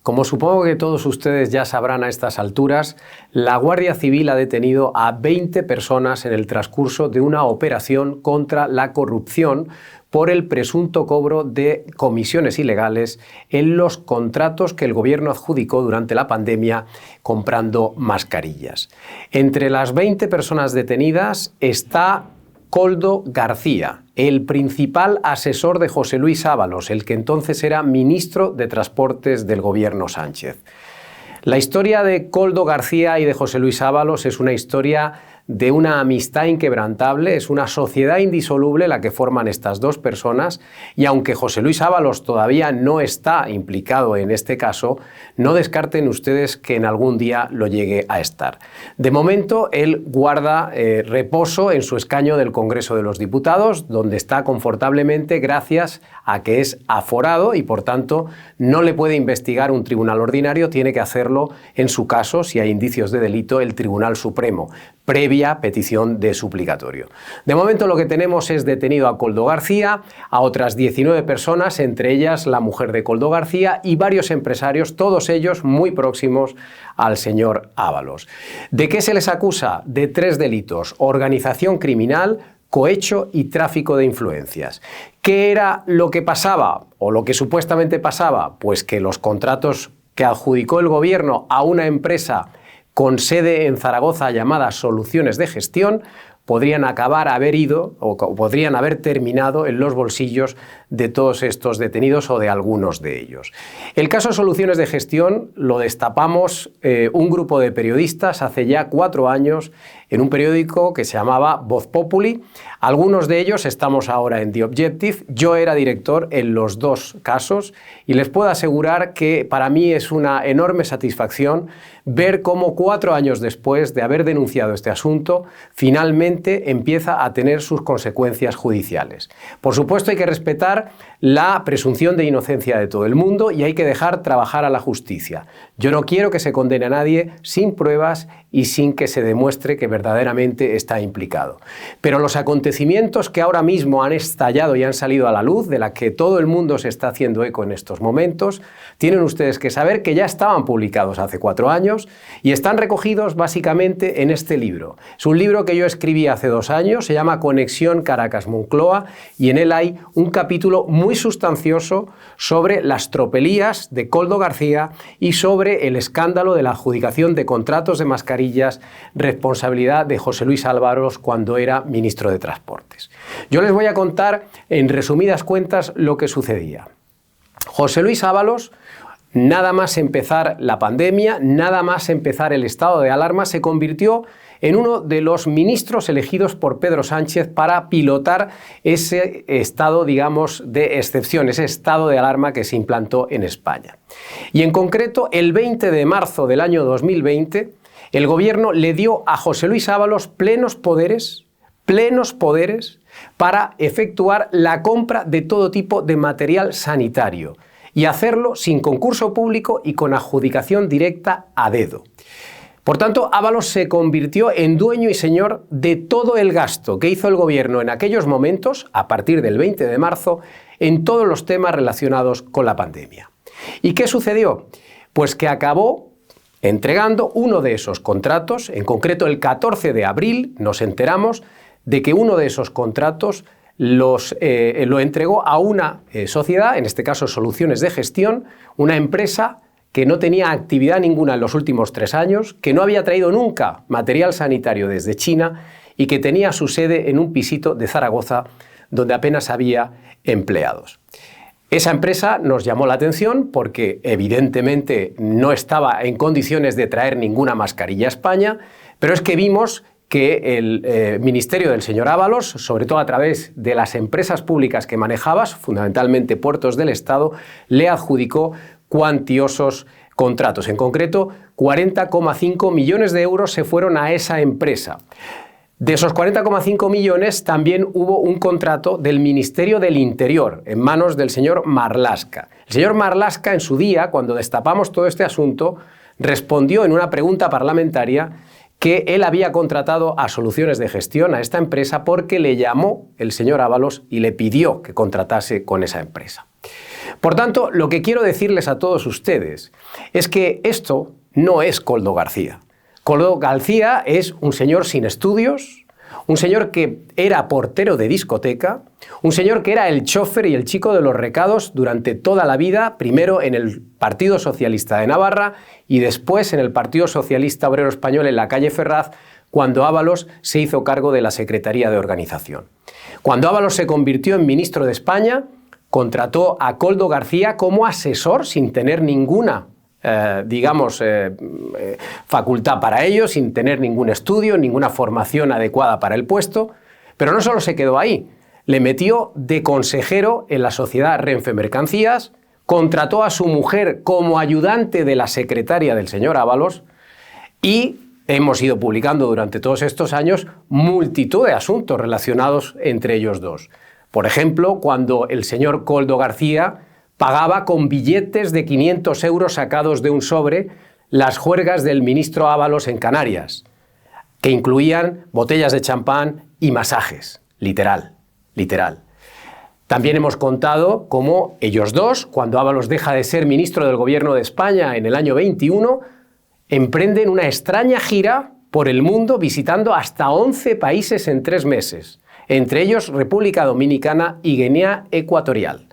Como supongo que todos ustedes ya sabrán a estas alturas, la Guardia Civil ha detenido a 20 personas en el transcurso de una operación contra la corrupción por el presunto cobro de comisiones ilegales en los contratos que el gobierno adjudicó durante la pandemia comprando mascarillas. Entre las 20 personas detenidas está Koldo García, el principal asesor de José Luis Ábalos, el que entonces era ministro de Transportes del gobierno Sánchez. La historia de Koldo García y de José Luis Ábalos es una historia de una amistad inquebrantable, es una sociedad indisoluble la que forman estas dos personas, y aunque José Luis Ábalos todavía no está implicado en este caso, no descarten ustedes que en algún día lo llegue a estar. De momento, él guarda reposo en su escaño del Congreso de los Diputados, donde está confortablemente gracias a que es aforado y, por tanto, no le puede investigar un tribunal ordinario, tiene que hacerlo, en su caso, si hay indicios de delito, el Tribunal Supremo, previa petición de suplicatorio. De momento lo que tenemos es detenido a Koldo García, a otras 19 personas, entre ellas la mujer de Koldo García y varios empresarios, todos ellos muy próximos al señor Ábalos. ¿De qué se les acusa? De 3 delitos: organización criminal, cohecho y tráfico de influencias. ¿Qué era lo que pasaba o lo que supuestamente pasaba? Pues que los contratos que adjudicó el gobierno a una empresa con sede en Zaragoza llamada Soluciones de Gestión podrían haber ido o podrían haber terminado en los bolsillos de todos estos detenidos o de algunos de ellos. El caso Soluciones de Gestión lo destapamos un grupo de periodistas hace ya 4 años en un periódico que se llamaba Voz Populi. Algunos de ellos estamos ahora en The Objective. Yo era director en los 2 casos y les puedo asegurar que para mí es una enorme satisfacción ver cómo 4 años después de haber denunciado este asunto, finalmente empieza a tener sus consecuencias judiciales. Por supuesto, hay que respetar la presunción de inocencia de todo el mundo y hay que dejar trabajar a la justicia. Yo no quiero que se condene a nadie sin pruebas y sin que se demuestre que verdaderamente está implicado. Pero los acontecimientos que ahora mismo han estallado y han salido a la luz, de la que todo el mundo se está haciendo eco en estos momentos, tienen ustedes que saber que ya estaban publicados hace 4 años y están recogidos básicamente en este libro. Es un libro que yo escribí hace 2 años, se llama Conexión Caracas-Moncloa, y en él hay un capítulo muy sustancioso sobre las tropelías de Koldo García y sobre el escándalo de la adjudicación de contratos de mascarillas, responsabilidad de José Luis Ábalos cuando era ministro de Transportes. Yo les voy a contar en resumidas cuentas lo que sucedía. José Luis Ábalos, nada más empezar la pandemia, nada más empezar el estado de alarma, se convirtió en uno de los ministros elegidos por Pedro Sánchez para pilotar ese estado, digamos, de excepción, ese estado de alarma que se implantó en España. Y en concreto, el 20 de marzo del año 2020, el gobierno le dio a José Luis Ábalos plenos poderes para efectuar la compra de todo tipo de material sanitario y hacerlo sin concurso público y con adjudicación directa a dedo. Por tanto, Ábalos se convirtió en dueño y señor de todo el gasto que hizo el gobierno en aquellos momentos, a partir del 20 de marzo, en todos los temas relacionados con la pandemia. ¿Y qué sucedió? Pues que acabó entregando uno de esos contratos, en concreto el 14 de abril nos enteramos de que uno de esos contratos lo entregó a una sociedad, en este caso Soluciones de Gestión, una empresa que no tenía actividad ninguna en los últimos 3 años, que no había traído nunca material sanitario desde China y que tenía su sede en un pisito de Zaragoza donde apenas había empleados. Esa empresa nos llamó la atención porque evidentemente no estaba en condiciones de traer ninguna mascarilla a España, pero es que vimos que el ministerio del señor Ábalos, sobre todo a través de las empresas públicas que manejaba, fundamentalmente Puertos del Estado, le adjudicó cuantiosos contratos. En concreto, 40,5 millones de euros se fueron a esa empresa. De esos 40,5 millones también hubo un contrato del Ministerio del Interior en manos del señor Marlaska. El señor Marlaska, en su día, cuando destapamos todo este asunto, respondió en una pregunta parlamentaria que él había contratado a Soluciones de Gestión, a esta empresa, porque le llamó el señor Ábalos y le pidió que contratase con esa empresa. Por tanto, lo que quiero decirles a todos ustedes es que esto no es Koldo García. Koldo García es un señor sin estudios, un señor que era portero de discoteca, un señor que era el chofer y el chico de los recados durante toda la vida, primero en el Partido Socialista de Navarra y después en el Partido Socialista Obrero Español en la calle Ferraz, cuando Ábalos se hizo cargo de la Secretaría de Organización. Cuando Ábalos se convirtió en ministro de España, contrató a Koldo García como asesor sin tener ninguna facultad para ello, sin tener ningún estudio, ninguna formación adecuada para el puesto, pero no solo se quedó ahí, le metió de consejero en la sociedad Renfe Mercancías, contrató a su mujer como ayudante de la secretaria del señor Ábalos y hemos ido publicando durante todos estos años multitud de asuntos relacionados entre ellos dos. Por ejemplo, cuando el señor Koldo García pagaba con billetes de 500 euros sacados de un sobre las juergas del ministro Ábalos en Canarias, que incluían botellas de champán y masajes, literal. También hemos contado cómo ellos dos, cuando Ábalos deja de ser ministro del Gobierno de España en el año 21, emprenden una extraña gira por el mundo visitando hasta 11 países en 3 meses, entre ellos República Dominicana y Guinea Ecuatorial.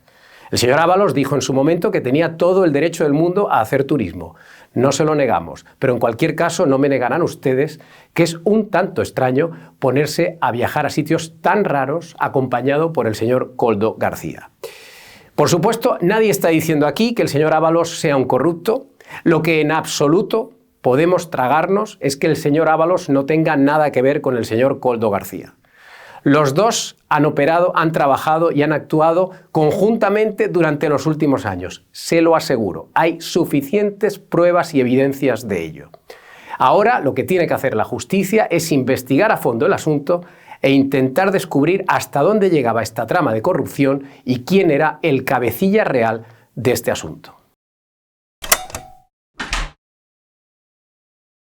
El señor Ábalos dijo en su momento que tenía todo el derecho del mundo a hacer turismo. No se lo negamos, pero en cualquier caso no me negarán ustedes que es un tanto extraño ponerse a viajar a sitios tan raros acompañado por el señor Koldo García. Por supuesto, nadie está diciendo aquí que el señor Ábalos sea un corrupto. Lo que en absoluto podemos tragarnos es que el señor Ábalos no tenga nada que ver con el señor Koldo García. Los dos han operado, han trabajado y han actuado conjuntamente durante los últimos años. Se lo aseguro, hay suficientes pruebas y evidencias de ello. Ahora lo que tiene que hacer la justicia es investigar a fondo el asunto e intentar descubrir hasta dónde llegaba esta trama de corrupción y quién era el cabecilla real de este asunto.